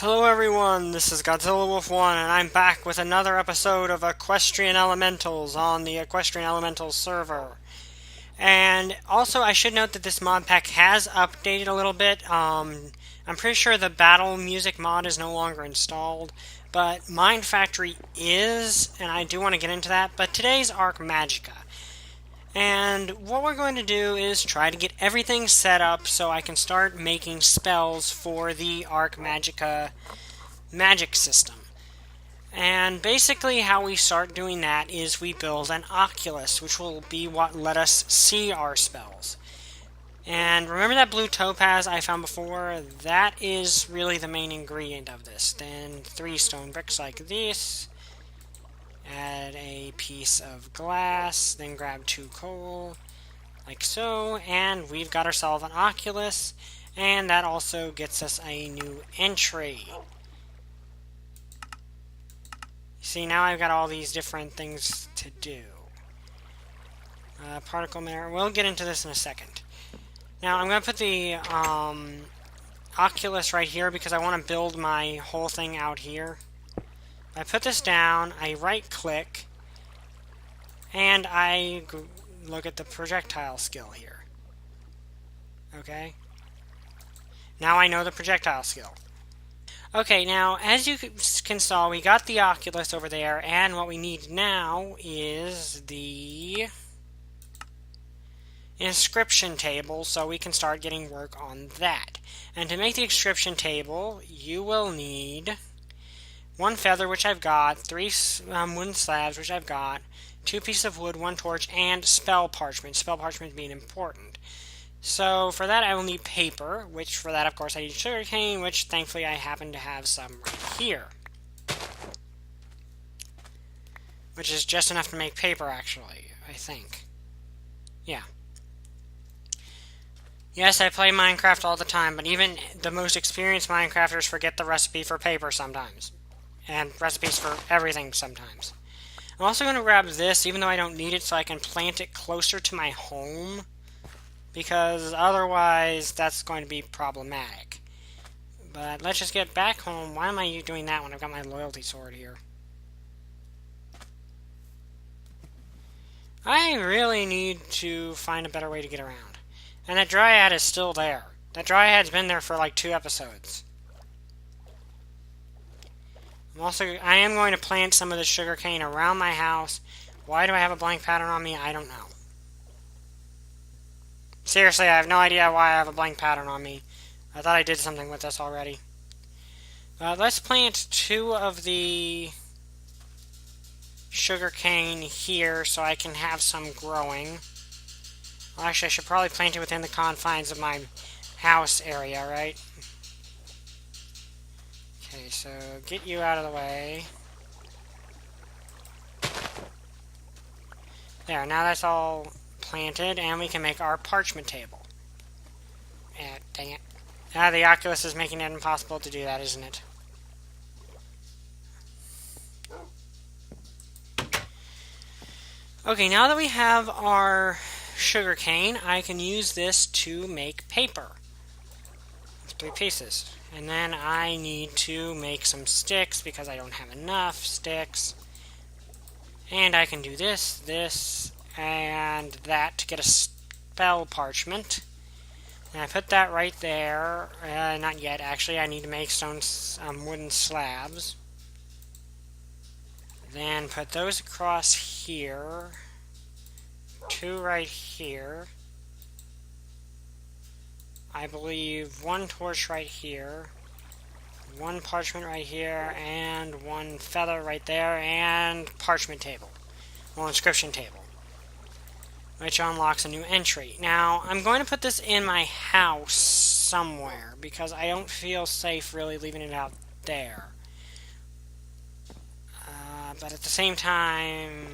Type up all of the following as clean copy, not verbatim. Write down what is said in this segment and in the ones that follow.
Hello everyone, this is Godzilla Wolf 1, and I'm back with another episode of Equestrian Elementals on the Equestrian Elementals server. And also, I should note that this mod pack has updated a little bit. I'm pretty sure the battle music mod is no longer installed, but Mind Factory is, and I do want to get into that, but today's Arc Magica. And what we're going to do is try to get everything set up so I can start making spells for the Arc Magica magic system. And basically how we start doing that is we build an oculus, which will be what let us see our spells. And remember that blue topaz I found before? That is really the main ingredient of this. Then 3 stone bricks like this. Add a piece of glass, then grab 2 coal, like so, and we've got ourselves an oculus, and that also gets us a new entry. See, now I've got all these different things to do. Particle mirror, we'll get into this in a second. Now, I'm going to put the oculus right here because I want to build my whole thing out here. I put this down, I right-click, and I look at the projectile skill here. Okay? Now I know the projectile skill. Okay, now, as you can saw, we got the oculus over there, and what we need now is the inscription table, so we can start getting work on that. And to make the inscription table, you will need 1 feather, which I've got, 3 wooden slabs, which I've got, 2 pieces of wood, 1 torch, and spell parchment. Spell parchment being important. So for that I will need paper, which for that of course I need sugarcane, which thankfully I happen to have some right here. Which is just enough to make paper actually, I think. Yeah. Yes, I play Minecraft all the time, but even the most experienced Minecrafters forget the recipe for paper sometimes. And recipes for everything sometimes. I'm also going to grab this, even though I don't need it, so I can plant it closer to my home. Because otherwise, that's going to be problematic. But let's just get back home. Why am I doing that when I've got my loyalty sword here? I really need to find a better way to get around. And that dryad is still there. That dryad's been there for like 2 episodes. I am going to plant some of the sugarcane around my house. Why do I have a blank pattern on me? I don't know. Seriously, I have no idea why I have a blank pattern on me. I thought I did something with this already. Let's plant 2 of the sugarcane here so I can have some growing. Well, actually, I should probably plant it within the confines of my house area, right? Okay, so get you out of the way. There, now that's all planted, and we can make our parchment table. Dang it. The Oculus is making it impossible to do that, isn't it? Okay, now that we have our sugarcane, I can use this to make paper. 3 pieces. And then I need to make some sticks because I don't have enough sticks. And I can do this, and that to get a spell parchment. And I put that right there. Not yet, actually. I need to make wooden slabs. Then put those across here. 2 right here. I believe 1 torch right here, 1 parchment right here, and 1 feather right there, and parchment table, well, inscription table, which unlocks a new entry. Now, I'm going to put this in my house somewhere, because I don't feel safe really leaving it out there. But at the same time,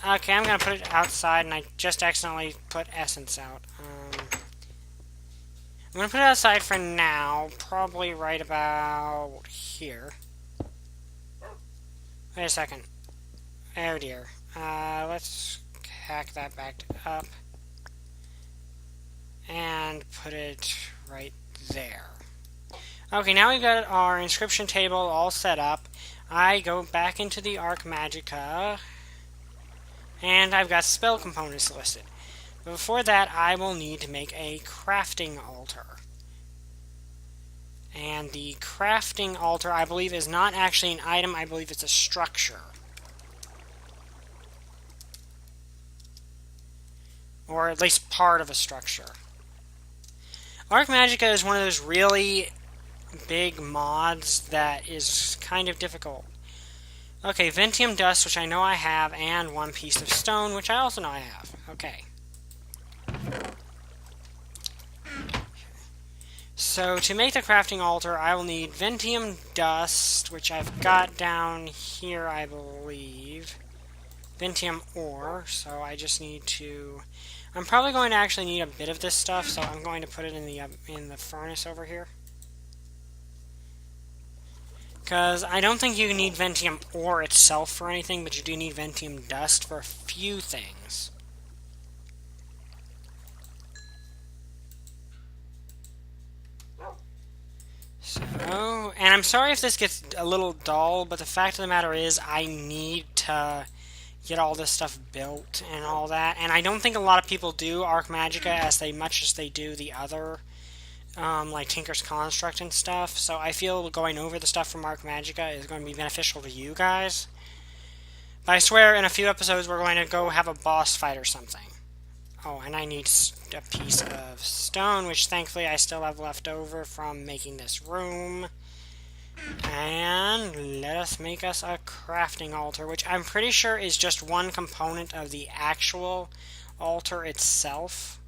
okay, I'm going to put it outside, and I just accidentally put essence out. I'm going to put it outside for now, probably right about here. Wait a second. Oh dear. Let's hack that back up. And put it right there. Okay, now we've got our inscription table all set up. I go back into the Arc Magica, and I've got spell components listed. But before that, I will need to make a crafting altar. And the crafting altar, I believe, is not actually an item, I believe it's a structure. Or at least part of a structure. Arc Magica is one of those really big mods that is kind of difficult. Okay, Ventium Dust, which I know I have, and one piece of stone, which I also know I have. Okay. So, to make the crafting altar, I will need Ventium Dust, which I've got down here, I believe. Ventium Ore, so I just need to... I'm probably going to actually need a bit of this stuff, so I'm going to put it in the furnace over here. Because I don't think you need Ventium Ore itself for anything, but you do need Ventium Dust for a few things. So, and I'm sorry if this gets a little dull, but the fact of the matter is I need to get all this stuff built and all that. And I don't think a lot of people do Arc Magica much as they do the other, like Tinker's Construct and stuff. So I feel going over the stuff from Arc Magica is going to be beneficial to you guys. But I swear in a few episodes we're going to go have a boss fight or something. Oh, and I need a piece of stone, which thankfully I still have left over from making this room. And let us make us a crafting altar, which I'm pretty sure is just one component of the actual altar itself.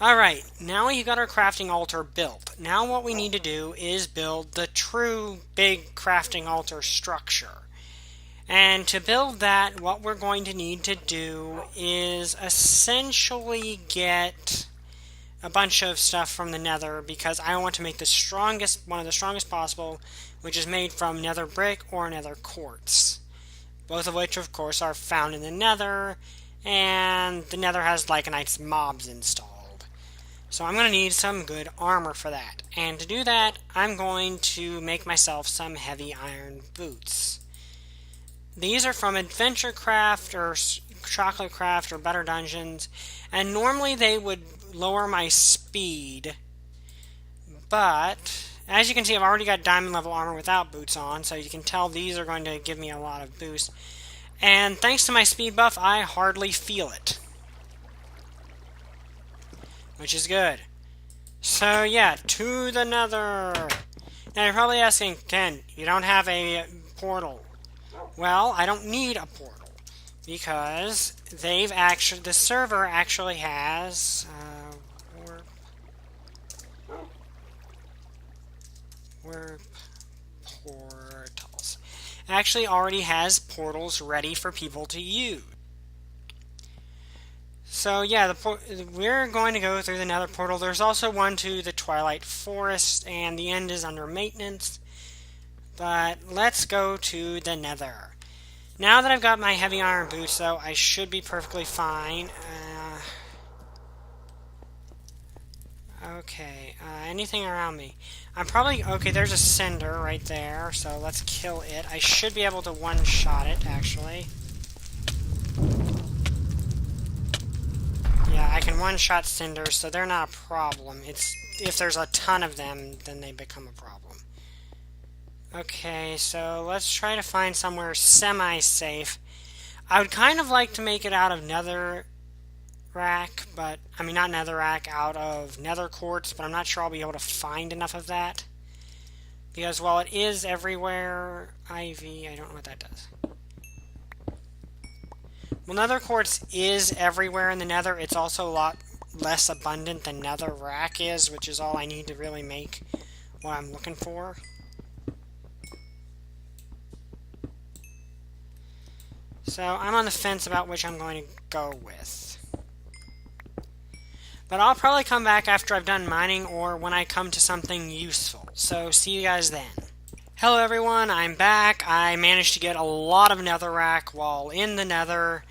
Alright, now we got our crafting altar built. Now what we need to do is build the true big crafting altar structure. And to build that, what we're going to need to do is essentially get a bunch of stuff from the nether, because I want to make one of the strongest possible, which is made from nether brick or nether quartz. Both of which, of course, are found in the nether, and the nether has Lycanites mobs installed. So I'm going to need some good armor for that. And to do that, I'm going to make myself some heavy iron boots. These are from Adventure Craft or Chocolate Craft or Better Dungeons, and normally they would lower my speed, but as you can see, I've already got diamond level armor without boots on, so you can tell these are going to give me a lot of boost. And thanks to my speed buff, I hardly feel it, which is good. So yeah, to the nether. Now you're probably asking, Ken, you don't have a portal. Well, I don't need a portal, because the server actually has warp portals. Actually already has portals ready for people to use. So yeah, we're going to go through the nether portal. There's also one to the Twilight Forest, and the end is under maintenance. But let's go to the nether. Now that I've got my heavy iron boots, though, I should be perfectly fine. Okay, anything around me? I'm probably... Okay, there's a cinder right there, so let's kill it. I should be able to one-shot it, actually. Yeah, I can one-shot cinders, so they're not a problem. If there's a ton of them, then they become a problem. Okay, so let's try to find somewhere semi-safe. I would kind of like to make it out of nether rack, but... I mean, not nether rack, out of nether quartz, but I'm not sure I'll be able to find enough of that. Because while it is everywhere... Ivy, I don't know what that does. Well, nether quartz is everywhere in the nether. It's also a lot less abundant than nether rack is, which is all I need to really make what I'm looking for. So I'm on the fence about which I'm going to go with. But I'll probably come back after I've done mining or when I come to something useful. So see you guys then. Hello everyone, I'm back. I managed to get a lot of netherrack while in the nether.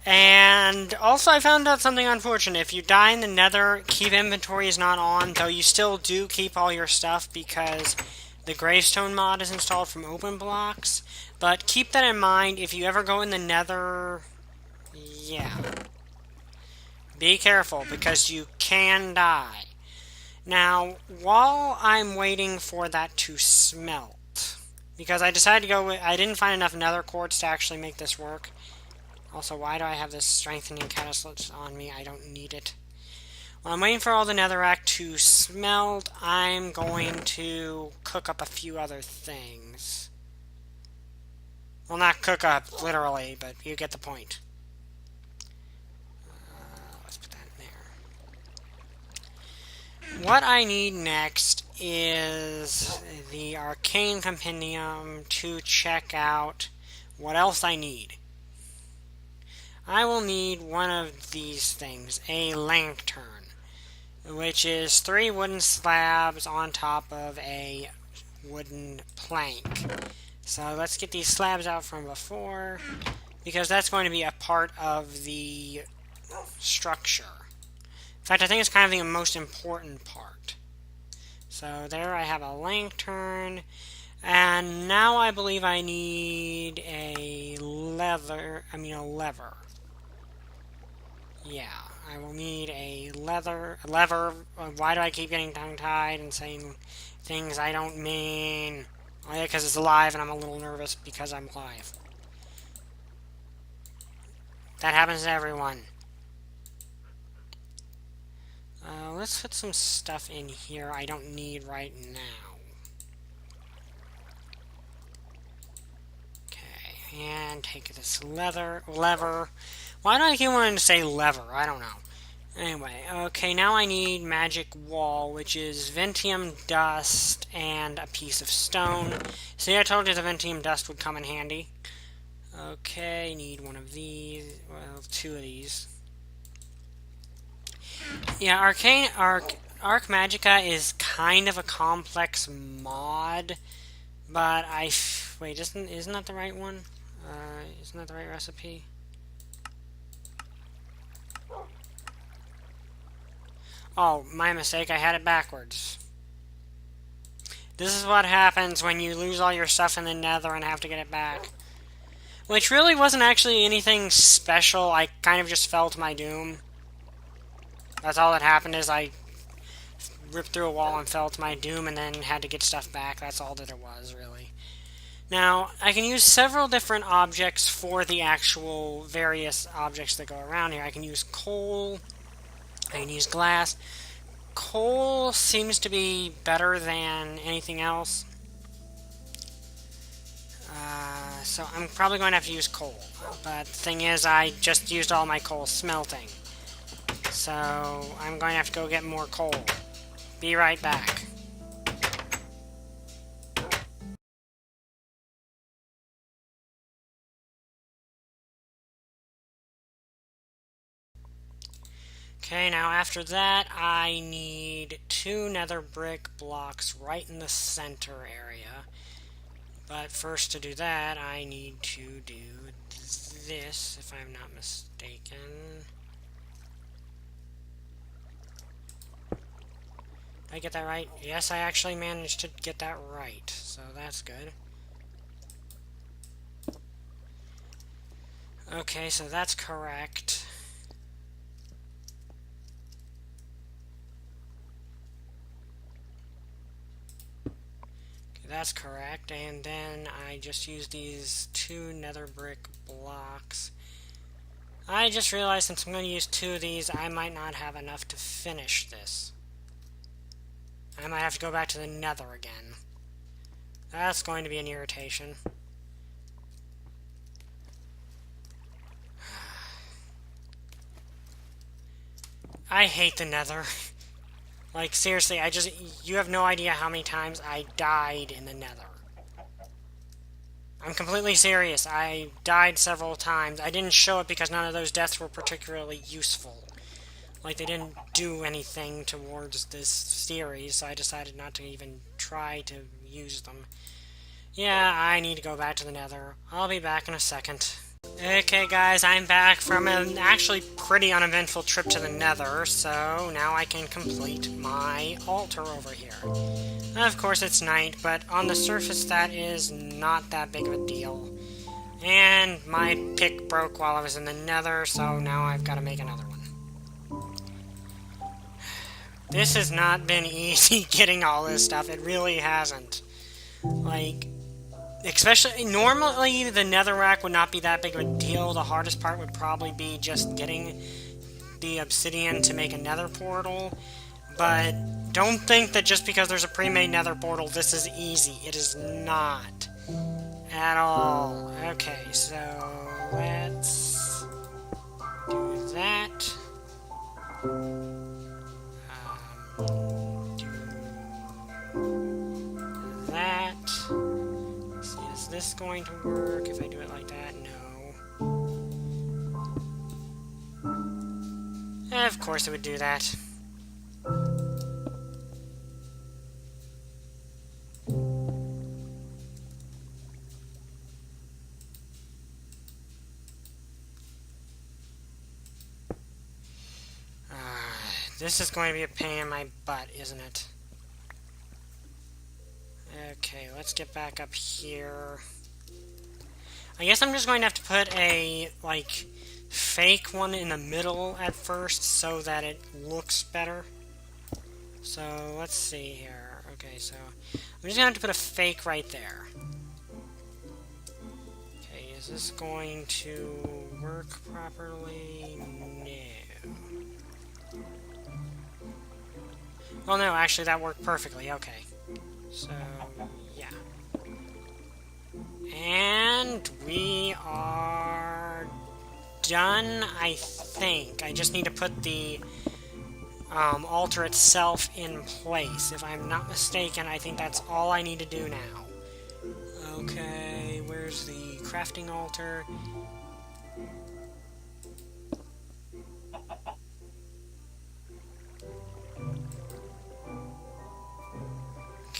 And also I found out something unfortunate. If you die in the nether, keep inventory is not on, though you still do keep all your stuff because the gravestone mod is installed from open blocks. But keep that in mind if you ever go in the nether. Yeah. Be careful because you can die. Now, while I'm waiting for that to smelt, because I decided to go with, I didn't find enough nether quartz to actually make this work. Also, why do I have this strengthening catalyst on me? I don't need it. While I'm waiting for all the netherrack to smelt, I'm going to cook up a few other things. Well, not cook up, literally, but you get the point. Let's put that in there. What I need next is the Arcane Compendium to check out what else I need. I will need one of these things, a lantern, which is 3 wooden slabs on top of a wooden plank. So let's get these slabs out from before, because that's going to be a part of the structure. In fact, I think it's kind of the most important part. So there I have a lantern, and now I believe I need a lever. Yeah, I will need a lever. Why do I keep getting tongue-tied and saying things I don't mean? Oh yeah, because it's alive and I'm a little nervous because I'm live. That happens to everyone. Let's put some stuff in here I don't need right now. Okay, and take this lever. Why do I keep wanting to say lever? I don't know. Anyway, okay, now I need magic wall, which is Ventium dust and a piece of stone. See, I told you the Ventium dust would come in handy. Okay, need one of these. Well, 2 of these. Yeah, Arc Magica is kind of a complex mod, but wait, isn't that the right one? Isn't that the right recipe? Oh, my mistake, I had it backwards. This is what happens when you lose all your stuff in the nether and have to get it back. Which really wasn't actually anything special, I kind of just fell to my doom. That's all that happened, is I ripped through a wall and fell to my doom and then had to get stuff back. That's all that it was, really. Now, I can use several different objects for the actual various objects that go around here. I can use coal, I can use glass. Coal seems to be better than anything else. So I'm probably going to have to use coal. But the thing is, I just used all my coal smelting. So I'm going to have to go get more coal. Be right back. Okay, now after that, I need 2 nether brick blocks right in the center area. But first, to do that, I need to do this, if I'm not mistaken. Did I get that right? Yes, I actually managed to get that right, so that's good. Okay, so that's correct. That's correct, and then I just use these 2 nether brick blocks. I just realized since I'm going to use 2 of these, I might not have enough to finish this. I might have to go back to the nether again. That's going to be an irritation. I hate the nether. Like, seriously, you have no idea how many times I died in the nether. I'm completely serious. I died several times. I didn't show it because none of those deaths were particularly useful. Like, they didn't do anything towards this series, so I decided not to even try to use them. Yeah, I need to go back to the nether. I'll be back in a second. Okay guys, I'm back from an actually pretty uneventful trip to the Nether, so now I can complete my altar over here. Of course it's night, but on the surface that is not that big of a deal. And my pick broke while I was in the Nether, so now I've got to make another one. This has not been easy getting all this stuff, it really hasn't. Like, especially, normally the netherrack would not be that big of a deal. The hardest part would probably be just getting the obsidian to make a nether portal. But don't think that just because there's a pre-made nether portal, this is easy. It is not. At all. Okay, so let's do that. Do that. Is this going to work if I do it like that? No. Of course it would do that. This is going to be a pain in my butt, isn't it? Okay, let's get back up here. I guess I'm just going to have to put a, like, fake one in the middle at first so that it looks better. So, let's see here. Okay, so I'm just going to have to put a fake right there. Okay, is this going to work properly? No. Oh no, actually that worked perfectly, okay. So, yeah. And we are done, I think. I just need to put the altar itself in place. If I'm not mistaken, I think that's all I need to do now. Okay, where's the crafting altar?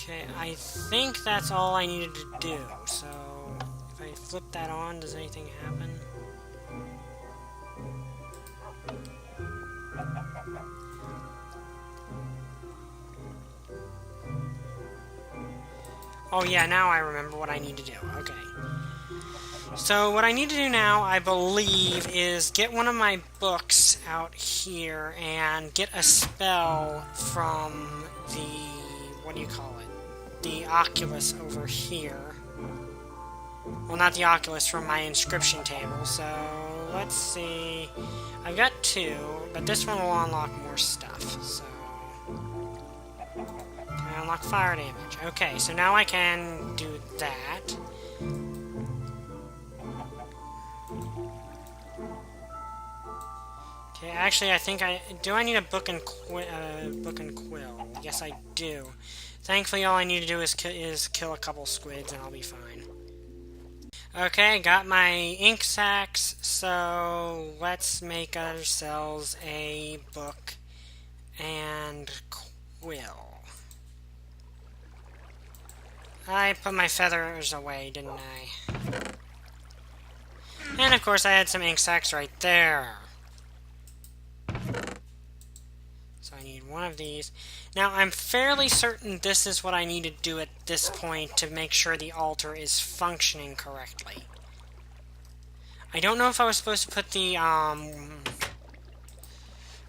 Okay, I think that's all I needed to do, so if I flip that on, does anything happen? Oh yeah, now I remember what I need to do, okay. So what I need to do now, I believe, is get one of my books out here and get a spell from the, what do you call it? The Oculus over here. Well, not the Oculus, from my inscription table, so let's see. I've got two, but this one will unlock more stuff, so... Can I unlock fire damage? Okay, so now I can do that. Okay, actually, I think do I need a book and quill? Yes, I do. Thankfully, all I need to do is kill a couple squids, and I'll be fine. Okay, got my ink sacks, so let's make ourselves a book and quill. I put my feathers away, didn't I? And of course, I had some ink sacks right there. So I need one of these. Now, I'm fairly certain this is what I need to do at this point to make sure the altar is functioning correctly. I don't know if I was supposed to put the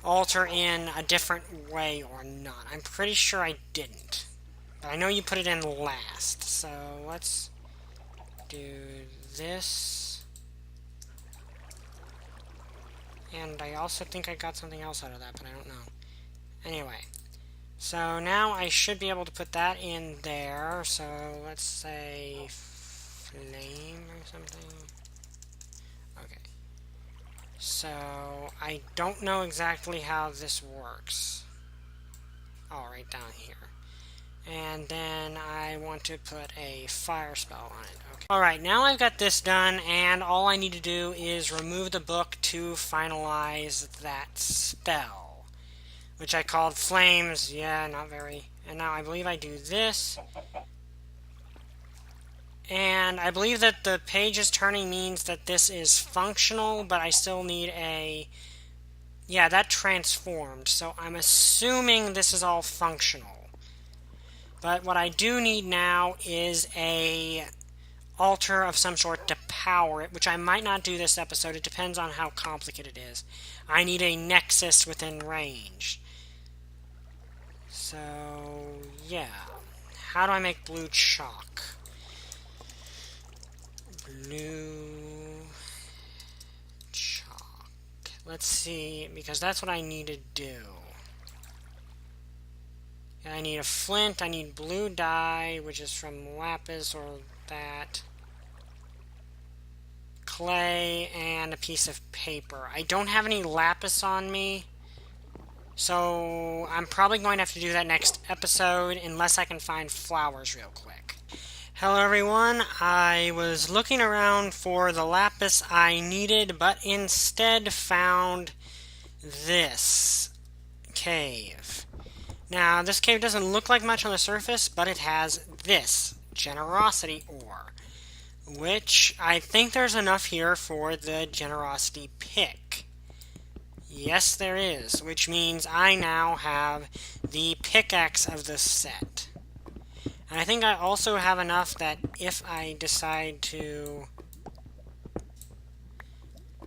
altar in a different way or not. I'm pretty sure I didn't. But I know you put it in last. So let's do this. And I also think I got something else out of that, but I don't know. Anyway, so now I should be able to put that in there. So let's say flame or something. Okay. So I don't know exactly how this works. Oh, right down here. And then I want to put a fire spell on it. Okay. Alright, now I've got this done, and all I need to do is remove the book to finalize that spell, which I called Flames. Yeah, not very. And now I believe I do this. And I believe that the page is turning means that this is functional, but I still need a... Yeah, that transformed, so I'm assuming this is all functional. But what I do need now is a altar of some sort to power it, which I might not do this episode. It depends on how complicated it is. I need a nexus within range. So, yeah. How do I make blue chalk? Blue chalk. Let's see, because that's what I need to do. I need a flint, I need blue dye, which is from lapis or that. Clay, and a piece of paper. I don't have any lapis on me, so I'm probably going to have to do that next episode unless I can find flowers real quick. Hello everyone, I was looking around for the lapis I needed, but instead found this cave. Now, this cave doesn't look like much on the surface, but it has this generosity ore, which I think there's enough here for the generosity pick. Yes, there is, which means I now have the pickaxe of the set. And I think I also have enough that if I decide to,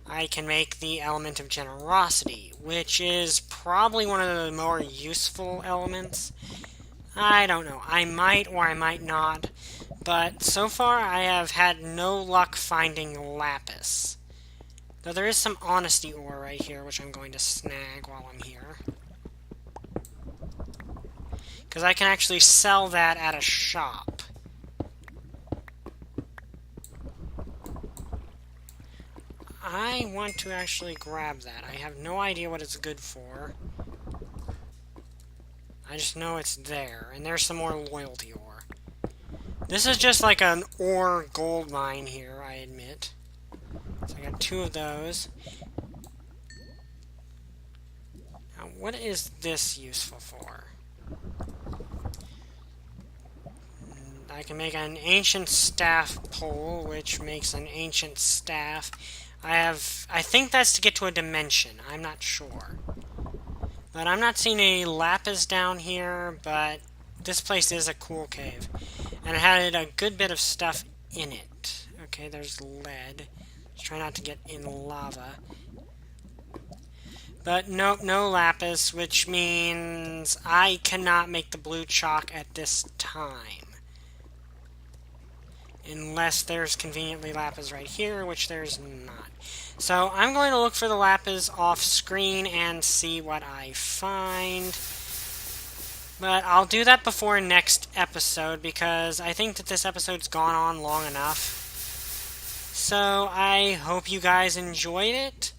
I can make the element of generosity, which is probably one of the more useful elements. I don't know. I might or I might not. But so far I have had no luck finding lapis. Though there is some honesty ore right here, which I'm going to snag while I'm here. Because I can actually sell that at a shop. I want to actually grab that. I have no idea what it's good for. I just know it's there. And there's some more loyalty ore. This is just like an ore gold mine here, I admit. So I got 2 of those. Now, what is this useful for? I can make an ancient staff pole, which makes an ancient staff. I think that's to get to a dimension. I'm not sure. But I'm not seeing any lapis down here, but this place is a cool cave. And it had a good bit of stuff in it. Okay, there's lead. Let's try not to get in lava. But nope, no lapis, which means I cannot make the blue chalk at this time. Unless there's conveniently lapis right here, which there's not. So I'm going to look for the lapis off screen and see what I find. But I'll do that before next episode, because I think that this episode's gone on long enough. So I hope you guys enjoyed it.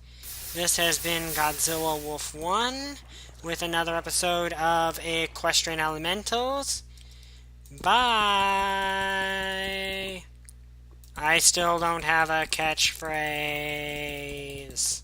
This has been Godzilla Wolf 1 with another episode of Equestrian Elementals. Bye! I still don't have a catchphrase.